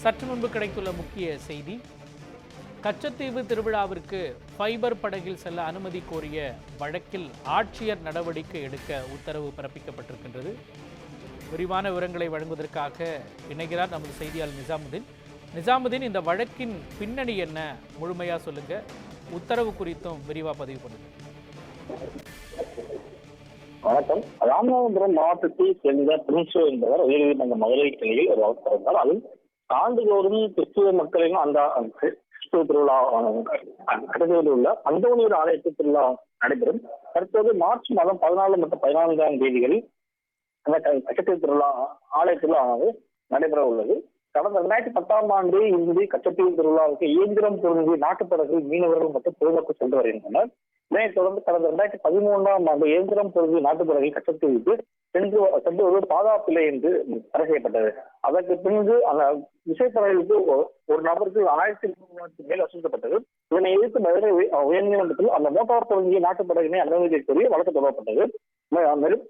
சற்று முன்பு கிடைத்துள்ள முக்கிய செய்தி, கச்சத்தீவு திருவிழாவிற்கு ஃபைபர் படகில் செல்ல அனுமதி கோரிய வழக்கில் ஆட்சியர் நடவடிக்கை எடுக்க உத்தரவு பிறப்பிக்கப்பட்டிருக்கின்றது. விரிவான விவரங்களை வழங்குவதற்காக இணைகிறார் நமது செய்தியாளர் நிஜாமுதீன். நிஜாமுதீன், இந்த வழக்கின் பின்னணி என்ன, முழுமையா சொல்லுங்க. உத்தரவு குறித்தும் விரிவா பதிவு பண்ணுங்க. வணக்கம். ராமநாதபுரம் மாவட்டத்தை சேர்ந்த பிரின்சோ என்பவர் உயர்நீதிமன்ற மதுரை கிளையில் ஒரு வழக்கு தொடர்ந்தார். அதில் ஆண்டுதோறும் கிறிஸ்துவ மக்களின் அந்த கிறிஸ்துவ திருவிழா கட்டத்தில் உள்ள அந்தோனியர் ஆலயத்து திருவிழா நடைபெறும். தற்போது மார்ச் மாதம் 14 மற்றும் 14ஆம் தேதிகளில் அந்த கச்சத்தீவு திருவிழா ஆலய திருவிழாவானது நடைபெற உள்ளது. கடந்த 2010ஆம் ஆண்டு இறுதி கச்சத்தீவு திருவிழாவுக்கு இயந்திரம் பொருந்திய நாட்டுப்படகில் மீனவர்கள் மற்றும் பொதுமக்கள் சென்று வருகின்றனர். இதனைத் தொடர்ந்து கடந்த 2013ஆம் ஆண்டு இயந்திரம் பொருந்திய நாட்டுப்படகில் கச்சத்தீவுக்கு சென்று ஒரு பாதுகாப்பில்லை என்று தடை செய்யப்பட்டது. அதற்கு பின்பு அந்த விசைப்படகுக்கு ஒரு நபருக்கு 1000 மேல் வசூலிக்கப்பட்டது. இதனை எதிர்த்து மதுரை உயர்நீதிமன்றத்தில் அந்த மோட்டார் பொருந்திய நாட்டுப்படகினை அனுமதி கோரி வழக்கு தொடரப்பட்டது. மேலும்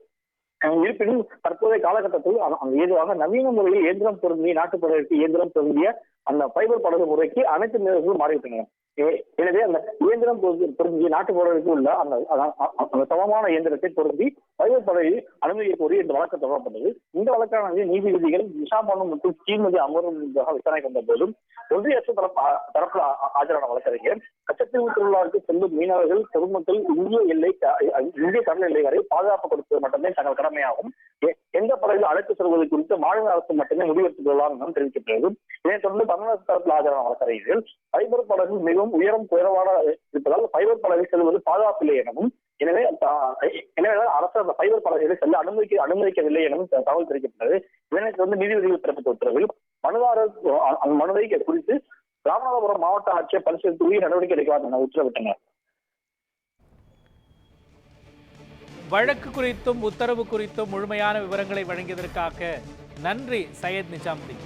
இருப்பினும் தற்போதைய காலகட்டத்தில் ஏதுவாக நவீன முறையில் இயந்திரம் பொருந்திய நாட்டுப்படகுக்கு இயந்திரம் பொருந்திய அந்த ஃபைபர் படகு முறைக்கு அனைத்து நிறுவனங்களும் மாறிவிட்டன. எனவே அந்த இயந்திரம் பொருந்திய நாட்டுப்படகுக்கு உள்ள அந்த சமமான இயந்திரத்தை பொருந்தி ஃபைபர் படகில் அனுமதியை கோரி இந்த வழக்கு தொடரப்பட்டது. இந்த வழக்கானது நீதிபதிகள் நிஷாபானு மற்றும் ஸ்ரீமதி அமரும் விசாரணை கொண்ட போதும் ஒன்றிய அரசு தரப்பில் ஆஜரான வழக்கறிஞர் கச்சத்தீவு திருவிழாவுக்கு செல்லும் மீனவர்கள் பொதுமக்கள் இந்திய கடல் எல்லை வரை பாதுகாப்பு கொடுப்பது மட்டுமே தங்கள் கடமையாகும். எந்த படகில் அழைத்து செல்வது குறித்து மாநில அரசு மட்டுமே முடிவெடுத்துக் கொள்ளலாம் என்றும் தெரிவிக்கப்பட்டது. இதனைத் தொடர்ந்து தமிழக தரப்பில் ஆஜரான வழக்கறிஞர்கள் ஃபைபர் படகு மிகவும் உயரம் குறைவான இருப்பதால் ஃபைபர் படகில் செல்வது பாதுகாப்பில்லை எனவும் எனவே அரசு அந்த ஃபைபர் படகுகளை செல்ல அனுமதிக்கவில்லை எனவும் தகவல் தெரிவிக்கப்பட்டது. இதனைத் தொடர்ந்து நீதிபதிகள் பிறப்பித்த உத்தரவில் மனுதாரர் அந்த மனுவை குறித்து ராமநாதபுரம் மாவட்ட ஆட்சியர் பரிசீலித்து உரிய நடவடிக்கை எடுக்கலாம் என உத்தரவிட்டனர். வழக்கு குறித்தும் உத்தரவு குறித்தும் முழுமையான விவரங்களை வழங்கியதற்காக நன்றி சையத் நிஜாமுதீன்.